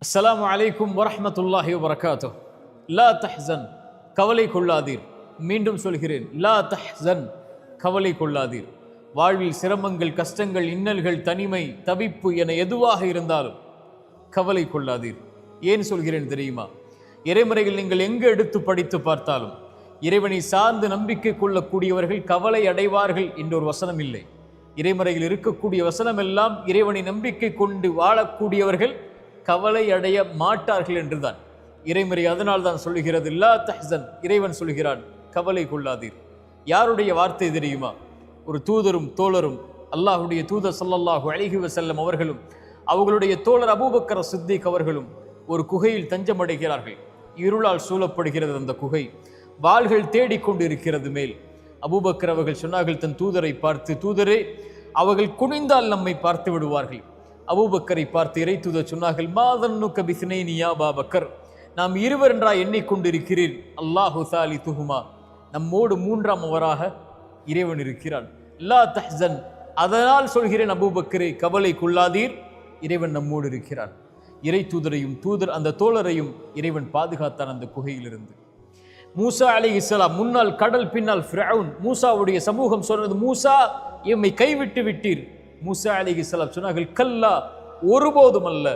அஸ்ஸலாமு அலைக்கும் வரஹ்மத்துல்லாஹி வபரகாத்துஹ். லா தஹ்சன், கவலை கொள்ளாதீர். மீண்டும் சொல்கிறேன், லா தஹ்சன், கவலை கொள்ளாதீர். வாழ்வில் சிரமங்கள், கஷ்டங்கள், இன்னல்கள், தனிமை, தவிப்பு என எதுவாக இருந்தாலும் கவலை கொள்ளாதீர். ஏன் சொல்கிறேன் தெரியுமா? இறைமுறைகள் நீங்கள் எங்கு எடுத்து படித்து பார்த்தாலும் இறைவனை சார்ந்து நம்பிக்கை கொள்ளக்கூடியவர்கள் கவலை அடைவார்கள் என்ற ஒரு வசனம் இல்லை. இறைமுறையில் இருக்கக்கூடிய வசனம் எல்லாம் இறைவனை நம்பிக்கை கொண்டு வாழக்கூடியவர்கள் கவலை அடைய மாட்டார்கள் என்றுதான் இறைமுறை. அதனால் தான் சொல்லுகிறது லா தஹ்சன். இறைவன் சொல்கிறான், கவலை கொள்ளாதீர். யாருடைய வார்த்தை தெரியுமா? ஒரு தூதரும் தோழரும், அல்லாஹுடைய தூதர் ஸல்லல்லாஹு அலைஹி வஸல்லம் அவர்களும் அவர்களுடைய தோழர் அபூபக்கர் சித்திக் அவர்களும் ஒரு குகையில் தஞ்சமடைகிறார்கள். இருளால் சூழப்படுகிறது அந்த குகை. வாள்கள் தேடிக்கொண்டு இருக்கிறது மேல். அபூபக்கர் அவர்கள் சொன்னார்கள் தன் தூதரை பார்த்து, தூதரே, அவர்கள் குனிந்தால் நம்மை பார்த்து விடுவார்கள். அபூபக்கரை பார்த்து இறை தூதர் சொன்னார்கள், மாதன்னுக்க பிஸ்னைனி யா அபூபக்கர், நாம் இருவர் என்றா எண்ணிக்கொண்டிருக்கிறீர். அல்லாஹு சாலிதுஹுமா, நம்மோடு மூன்றாம் அவராக இறைவன் இருக்கிறான். லா தஹ்சன், அதனால் சொல்கிறேன் அபூபக்கரே, கவலை கொள்ளாதீர், இறைவன் நம்மோடு இருக்கிறான். இறை தூதரையும் அந்த தோழரையும் இறைவன் பாதுகாத்தான் அந்த குகையிலிருந்து. மூசா அலைஹிஸ்ஸலாம் முன்னால் கடல், பின்னால் ஃபிரௌன். மூசாவுடைய சமூகம் சொன்னது, மூசா எம்மை கைவிட்டு விட்டீர். மூசா அலைஹிஸ்ஸலாம் சொன்னார்கள், கல்லா, ஒருபோதும் அல்ல,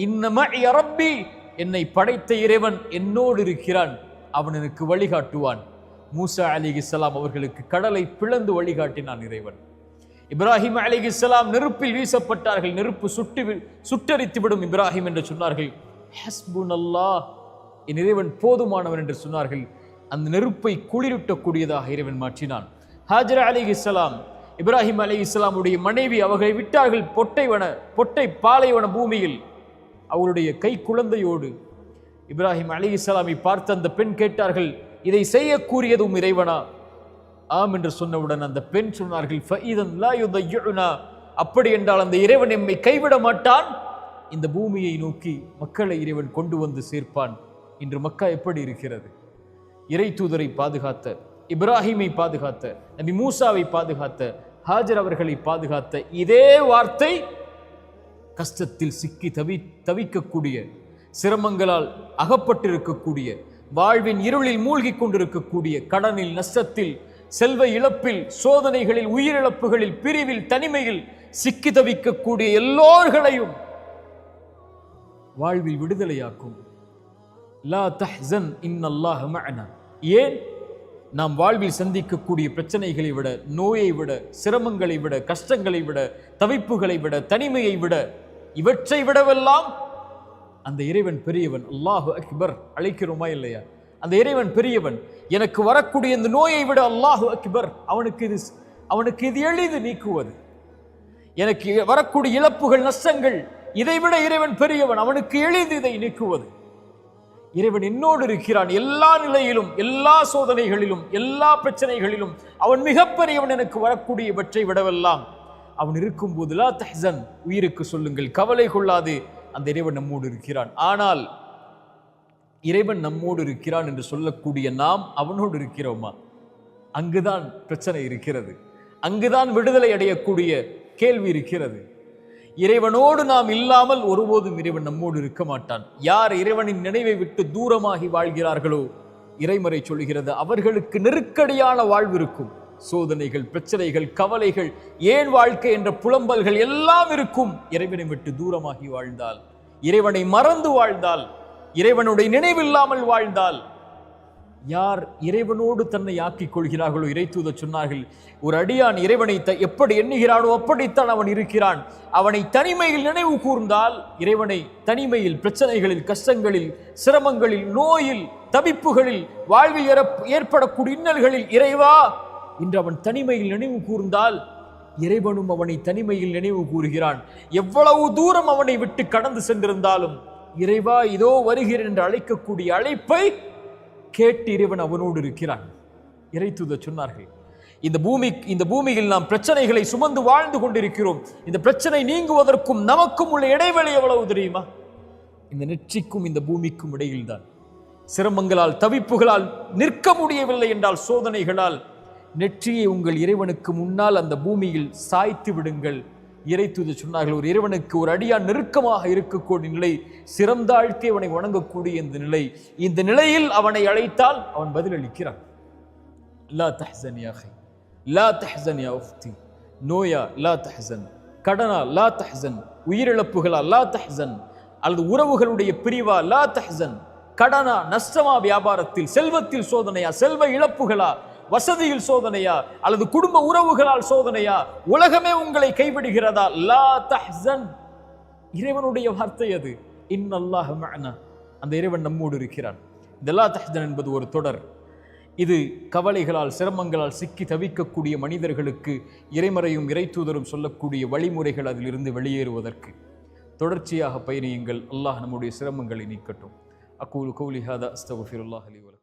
இன்னமஇ ரப்பி, என்னை படைத்த இறைவன் என்னோடு இருக்கிறான், அவன் எனக்கு வழிகாட்டுவான். மூசா அலைஹிஸ்ஸலாம் அவர்களுக்கு கடலை பிளந்து வழிகாட்டினான் இறைவன். இப்ராஹிம் அலைஹிஸ்ஸலாம் நெருப்பில் வீசப்பட்டார்கள். நெருப்பு சுட்டரித்து விடும் இப்ராஹிம் என்று சொன்னார்கள். ஹஸ்புனல்லாஹ், என் இறைவன் போதுமானவன் என்று சொன்னார்கள். அந்த நெருப்பை குளிரூட்டக்கூடியதாக இறைவன் மாற்றினான். ஹாஜரா அலைஹிஸ்ஸலாம், இப்ராஹிம் அலைஹிஸ்ஸலாமுடைய மனைவி, அவர்களை விட்டார்கள் பொட்டை பாலைவன பூமியில் அவருடைய கை குழந்தையோடு. இப்ராஹிம் அலைஹிஸ்ஸலாமை பார்த்து அந்த பெண் கேட்டார்கள், இதை செய்யக்கூடியதும் இறைவனா? ஆம் என்று சொன்னவுடன் அந்த பெண் சொன்னார்கள், ஃபஇதன் லா யுதையுனா, அப்படி என்றால் அந்த இறைவன் எம்மை கைவிட மாட்டான். இந்த பூமியை நோக்கி மக்களை இறைவன் கொண்டு வந்து சேர்ப்பான். இன்று மக்கா எப்படி இருக்கிறது? இறை தூதரை பாதுகாத்த, இப்ராஹிமை பாதுகாத்த, நபி மூசாவை பாதுகாத்த, ஹாஜர் அவர்களை பாதுகாத்த இதே வார்த்தை கஷ்டத்தில் சிக்கி தவிக்கக்கூடிய, சிரமங்களால் அகப்பட்டிருக்கக்கூடிய, வாழ்வின் இருளில் மூழ்கி கொண்டிருக்கக்கூடிய, கடனில், நஷ்டத்தில், செல்வ இழப்பில், சோதனைகளில், உயிரிழப்புகளில், பிரிவில், தனிமையில் சிக்கி தவிக்கக்கூடிய எல்லோர்களையும் வாழ்வில் விடுதலையாக்கும். லா தஹ்சன் இன்னல்லாஹ மஅனா. ஏன்? நாம் வாழ்வில் சந்திக்கக்கூடிய பிரச்சனைகளை விட, நோயை விட, சிரமங்களை விட, கஷ்டங்களை விட, தவிப்புகளை விட, தனிமையை விட, இவற்றை விடவெல்லாம் அந்த இறைவன் பெரியவன். அல்லாஹு அக்பர் அழைக்கிறோமா இல்லையா? அந்த இறைவன் பெரியவன். எனக்கு வரக்கூடிய இந்த நோயை விட அல்லாஹு அக்பர், அவனுக்கு இது எளிது நீக்குவது. எனக்கு வரக்கூடிய இழப்புகள், நஷ்டங்கள், இதைவிட இறைவன் பெரியவன், அவனுக்கு எளிது இதை நீக்குவது. இறைவன் என்னோடு இருக்கிறான் எல்லா நிலையிலும், எல்லா சோதனைகளிலும், எல்லா பிரச்சனைகளிலும். அவன் மிகப்பெரியவன். எனக்கு வரக்கூடியவற்றை விடவெல்லாம் அவன் இருக்கும்போது லா தஹ்சன், உயிருக்கு சொல்லுங்கள், கவலை கொள்ளாது, அந்த இறைவன் நம்மோடு இருக்கிறான். ஆனால் இறைவன் நம்மோடு இருக்கிறான் என்று சொல்லக்கூடிய நாம் அவனோடு இருக்கிறோமா? அங்குதான் பிரச்சனை இருக்கிறது. அங்குதான் விடுதலை அடையக்கூடிய கேள்வி இருக்கிறது. இறைவனோடு நாம் இல்லாமல் ஒருபோதும் இறைவன் நம்மோடு இருக்க மாட்டான். யார் இறைவனின் நினைவை விட்டு தூரமாகி வாழ்கிறார்களோ, இறைமறை சொல்கிறது, அவர்களுக்கு நெருக்கடியான வாழ்வு இருக்கும். சோதனைகள், பிரச்சனைகள், கவலைகள், ஏன் வாழ்க்கை என்ற புலம்பல்கள் எல்லாம் இருக்கும். இறைவனை விட்டு தூரமாகி வாழ்ந்தால், இறைவனை மறந்து வாழ்ந்தால், இறைவனுடைய நினைவில்லாமல் வாழ்ந்தால், யார் இறைவனோடு தன்னை ஆக்கிக் கொள்கிறார்களோ, இறை தூதர் சொன்னார்கள், ஒரு அடியான் இறைவனை எப்படி எண்ணுகிறானோ அப்படித்தான் அவன் இருக்கிறான். அவனை தனிமையில் நினைவு கூர்ந்தால், இறைவனை தனிமையில், பிரச்சனைகளில், கஷ்டங்களில், சிரமங்களில், நோயில், தவிப்புகளில், வாழ்வில் ஏற்படக்கூடிய இன்னல்களில், இறைவா இன்று அவன் தனிமையில் நினைவு கூர்ந்தால், இறைவனும் அவனை தனிமையில் நினைவு கூறுகிறான். எவ்வளவு தூரம் அவனை விட்டு கடந்து சென்றிருந்தாலும், இறைவா இதோ வருகிறேன் என்று அழைக்கக்கூடிய அழைப்பை கேட்டு இறைவன் அவனோடு இருக்கிறான். இறை தூதர் சொன்னார்கள், இந்த பூமியில் நாம் பிரச்சனைகளை சுமந்து வாழ்ந்து கொண்டிருக்கிறோம். இந்த பிரச்சனை நீங்குவதற்கும் நமக்கும் உள்ள இடைவெளி எவ்வளவு தெரியுமா? இந்த நெற்றிக்கும் இந்த பூமிக்கும் இடையில்தான். சிரமங்களால், தவிப்புகளால் நிற்க முடியவில்லை என்றால், சோதனைகளால், நெற்றியை உங்கள் இறைவனுக்கு முன்னால் அந்த பூமியில் சாய்த்து விடுங்கள். இறை தூதர் சொன்னார்கள், ஒரு இறைவனுக்கு ஒரு அடியான் நெருக்கமாக இருக்கக்கூடிய நிலை, சிறந்தாழ்த்தி அவனை வணங்கக்கூடிய இந்த நிலை. இந்த நிலையில் அவனை அழைத்தால் அவன் பதிலளிக்கிறான். லா தஹ்சன் யா அஹி, லா தஹ்சன் யா உஃப்தி. நோயா லா தஹ்சன், கடனா லா தஹ்சன், உயிரிழப்புகளா லா தஹ்சன், அல்லது உறவுகளுடைய பிரிவா லா தஹ்சன், கடனா நஷ்டமா, வியாபாரத்தில் செல்வத்தில் சோதனையா, செல்வ இழப்புகளா, வசதியில் சோதனையா, அல்லது குடும்ப உறவுகளால் சோதனையா, உலகமே உங்களை கைவிடுகிறதா, லா தஹ்சன். இறைவனுடைய வார்த்தை அது. இன்னல்லாஹ மஅனா, அந்த இறைவன் நம்மோடு இருக்கிறான். இந்த லா தஹ்சன் என்பது ஒரு தொடர். இது கவலைகளால் சிரமங்களால் சிக்கி தவிக்கக்கூடிய மனிதர்களுக்கு இறைமறையும் இறை தூதரும் சொல்லக்கூடிய வழிமுறைகள் அதிலிருந்து வெளியேறுவதற்கு. தொடர்ச்சியாக பயணியுங்கள். அல்லாஹ் நம்முடைய சிரமங்களை நீக்கட்டும். அகூலு கௌலி ஹாதா அஸ்தக்ஃபிருல்லாஹ் லி வ லக்கும்.